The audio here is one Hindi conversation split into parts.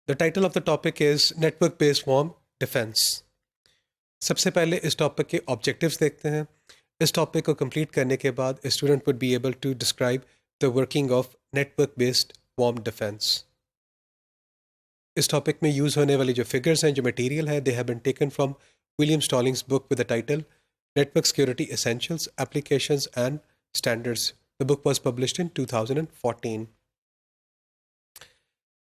The title of the topic is Network-Based Worm Defense. सबसे पहले इस टॉपिक के ऑब्जेक्टिव्स देखते हैं. इस टॉपिक को कंप्लीट करने के बाद student would be able to describe the working of network based worm defence. इस टॉपिक में यूज़ होने वाली जो फिगर्स हैं, जो मटेरियल है, they have been taken from William Stallings book with the title network security essentials applications and standards. The book was published in 2014.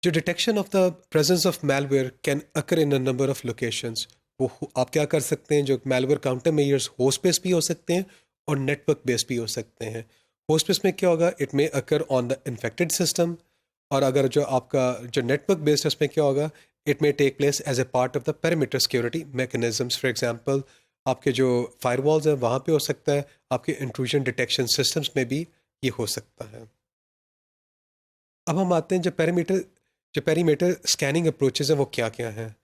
जो detection of the presence of malware can occur in a number of locations. वो आप क्या कर सकते हैं, जो malware counter measures host base भी हो सकते हैं और नेटवर्क बेस भी हो सकते हैं. होस्ट बेस में क्या होगा, it may occur on the infected system, और अगर जो आपका जो नेटवर्क बेस्ड है उसमें क्या होगा, it may take place as a part of the perimeter security mechanisms. For example आपके जो फायरवॉल्स हैं वहाँ पे हो सकता है, आपके इंट्रूजन डिटेक्शन सिस्टम्स में भी ये हो सकता है. अब हम आते हैं जो पेरीमीटर स्कैनिंग अप्रोचेज हैं वो क्या क्या हैं.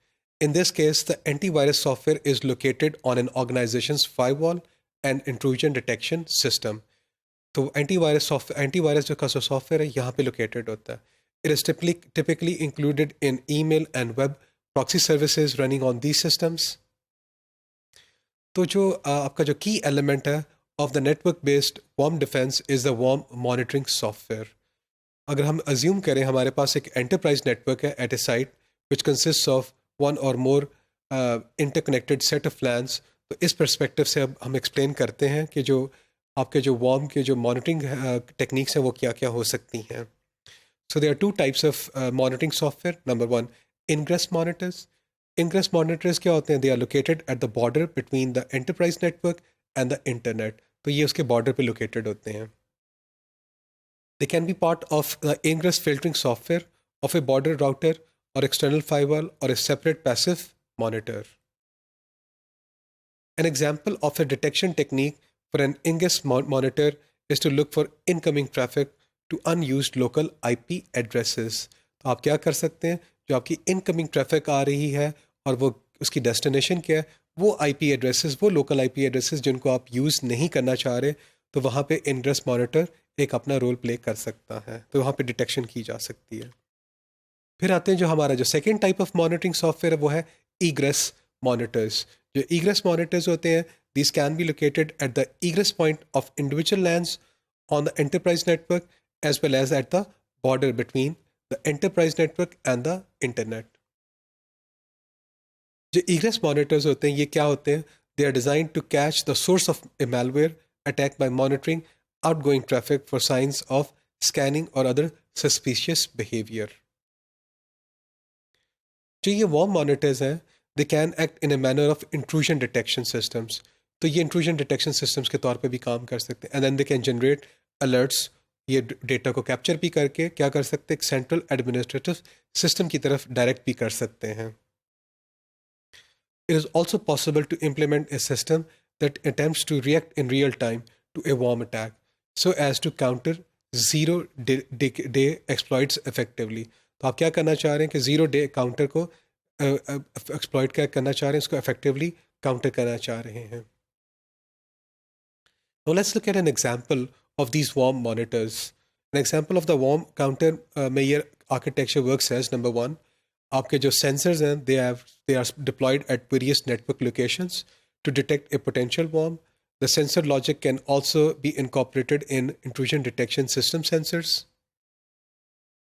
In this case, the antivirus software is located on an organization's firewall and intrusion detection system. तो एंटीवायरस जो का सॉफ्टवेयर है यहाँ पे लोकेटेड होता है. It is typically included in email and web proxy services running on these systems. तो जो आपका जो की एलिमेंट है of the network based worm defense is the worm monitoring software. अगर हम अज्यूम करें हमारे पास एक एंटरप्राइज नेटवर्क है at a site which consists of one or more interconnected set of LANs. तो इस परस्पेक्टिव से अब हम एक्सप्लेन करते हैं कि जो आपके जो वॉर्म के जो मॉनिटरिंग टेक्निक्स हैं वो क्या क्या हो सकती हैं. So there are two types of monitoring software. Number one, ingress monitors. Ingress monitors क्या होते हैं, they are located at the border between the enterprise network and the internet. तो ये उसके बॉर्डर पे लोकेटेड होते हैं. They can be part of the ingress filtering software of a border router or external firewall or a separate passive monitor. An example of a detection technique for an ingress monitor is to look for incoming traffic to unused local IP addresses. तो आप क्या कर सकते हैं, जो आपकी incoming traffic आ रही है और वो उसकी destination क्या है, वो IP addresses, वो local IP addresses जिनको आप use नहीं करना चाह रहे, तो वहाँ पे ingress monitor एक अपना रोल प्ले कर सकता है. तो वहाँ पे डिटेक्शन की जा सकती है. फिर आते हैं जो हमारा जो second type of monitoring software है वो है ईग्रेस मॉनिटर्स. जो ईग्रेस मॉनिटर्स होते हैं, this can be located at the egress point of individual LANs on the enterprise network as well as at the border between the enterprise network and the internet. जो ईग्रेस मॉनिटर्स होते हैं ये क्या होते हैं, they are designed to catch the source of a malware attack by monitoring outgoing traffic for science of scanning और अदर सस्पिशियस बिहेवियर. जो ये वॉर्म मॉनिटर्स हैं, they can act in a manner of intrusion detection systems. तो ये इंट्रूजन डिटेक्शन सिस्टम्स के तौर पे भी काम कर सकते हैं. And then they can generate alerts. ये डेटा को कैप्चर भी करके क्या कर सकते हैं, एक सेंट्रल एडमिनिस्ट्रेटिव सिस्टम की तरफ डायरेक्ट भी कर सकते हैं. It is also possible to implement a system that attempts to react in real time to a worm attack so as to counter zero day exploits effectively. तो आप क्या करना चाह रहे हैं कि ज़ीरो डे काउंटर को एक्सप्लॉइट क्या करना चाह रहे हैं, उसको इफेक्टिवली काउंटर करना चाह रहे हैं. Now let's look at an example of these worm monitors. An example of the worm counter measure architecture works as number one, आपके जो sensors हैं they are deployed at various network locations to detect a potential worm. The sensor logic can also be incorporated in intrusion detection system sensors.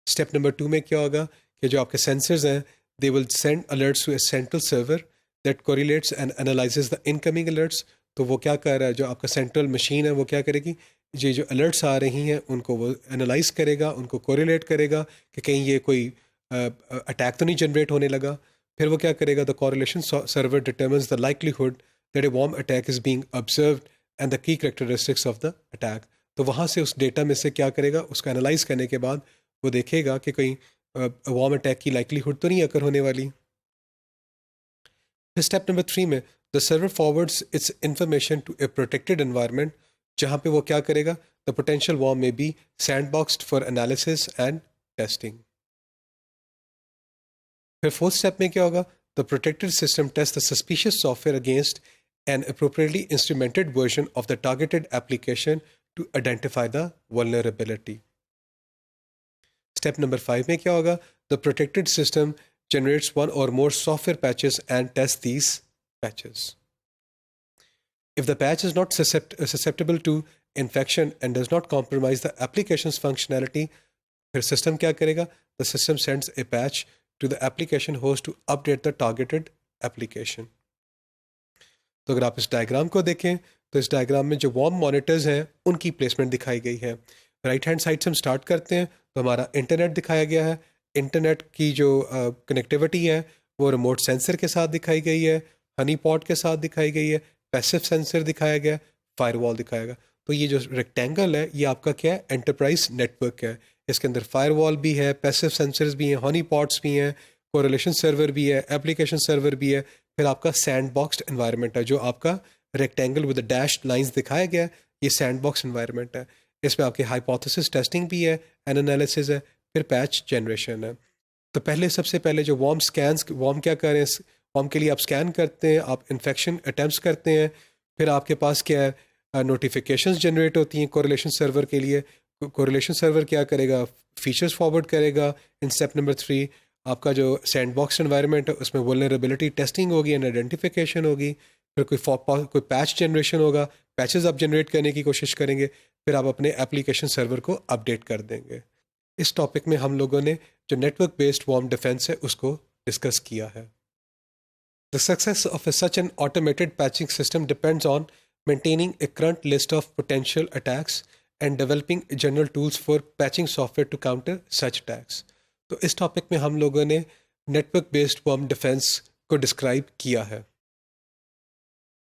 Step number 2 में क्या होगा कि जो आपके सेंसर्स हैं they will send alerts to a central server that correlates and analyses the incoming alerts. तो वो क्या कर रहा है, जो आपका सेंट्रल मशीन है वो क्या करेगी, ये जो अलर्ट्स आ रही हैं उनको वो एनालाइज करेगा, उनको कोरिलेट करेगा कि कहीं ये कोई अटैक तो नहीं जनरेट होने लगा. फिर वो क्या करेगा, the correlation server determines the likelihood that a worm attack is being observed and the key characteristics of the attack. तो वहाँ से उस डेटा में से क्या करेगा, उसको एनालाइज करने के बाद वो देखेगा कि कोई वॉर्म अटैक की लाइक्लीहुड तो नहीं अकर होने वाली. फिर स्टेप नंबर 3 में the server forwards its information to a protected environment, जहाँ पे वो क्या करेगा, the potential worm may be sandboxed for analysis and testing. फिर फोर्थ स्टेप में क्या होगा, the protected system test the suspicious software against an appropriately instrumented version of the targeted application to identify the vulnerability. Step number 5 में क्या होगा, the protected system generates one or more software patches and tests these patches. If the patch is not susceptible to infection and does not compromise the application's functionality, फिर system क्या करेगा? The system sends a patch to the application host to update the targeted application. तो अगर आप इस डायग्राम को देखें तो इस डायग्राम में जो वॉर्म मॉनिटर्स हैं उनकी प्लेसमेंट दिखाई गई है. राइट हैंड साइड से हम स्टार्ट करते हैं तो हमारा इंटरनेट दिखाया गया है. इंटरनेट की जो कनेक्टिविटी है वो रिमोट सेंसर के साथ दिखाई गई है, हनी पॉट के साथ दिखाई गई है, पैसिव सेंसर दिखाया गया, फायरवॉल दिखाया गया. तो ये जो रेक्टेंगल है ये आपका क्या है? एंटरप्राइज नेटवर्क है. इसके अंदर फायरवॉल भी है, पैसिव सेंसर्स भी हैं, हनी पॉट्स भी हैं, कोरिलेशन सर्वर भी है, एप्लीकेशन सर्वर भी है. फिर आपका सैंड बॉक्स्ड एनवायरनमेंट है जो आपका रेक्टेंगल विद डैश्ड लाइंस दिखाया गया है. ये सैंड बॉक्स एनवायरनमेंट है. इसमें आपकी हाइपोथेसिस टेस्टिंग भी है, एन एनालिसिस है, फिर पैच जनरेशन है. तो सबसे पहले जो वॉर्म क्या करें, वॉर्म के लिए आप स्कैन करते हैं, आप इन्फेक्शन अटैम्प्ट करते हैं. फिर आपके पास क्या है? नोटिफिकेशंस जनरेट होती हैं कोरिलेशन सर्वर के लिए. कोरिलेशन सर्वर क्या करेगा? फीचर्स फॉरवर्ड करेगा. इन स्टेप नंबर 3 आपका जो सैंड बॉक्स एनवायरनमेंट है उसमें वल्नरेबिलिटी टेस्टिंग होगी एंड आइडेंटिफिकेशन होगी. फिर कोई पैच जनरेशन होगा, पैचेस आप जनरेट करने की कोशिश करेंगे. फिर आप अपने एप्लीकेशन सर्वर को अपडेट कर देंगे. इस टॉपिक में हम लोगों ने जो नेटवर्क बेस्ड वॉर्म डिफेंस है उसको डिस्कस किया है. The success of such an automated patching system depends on maintaining a current list of potential attacks and developing general tools for patching software to counter such attacks. तो इस टॉपिक में हम लोगों ने नेटवर्क बेस्ड वॉर्म डिफेंस को डिस्क्राइब किया है.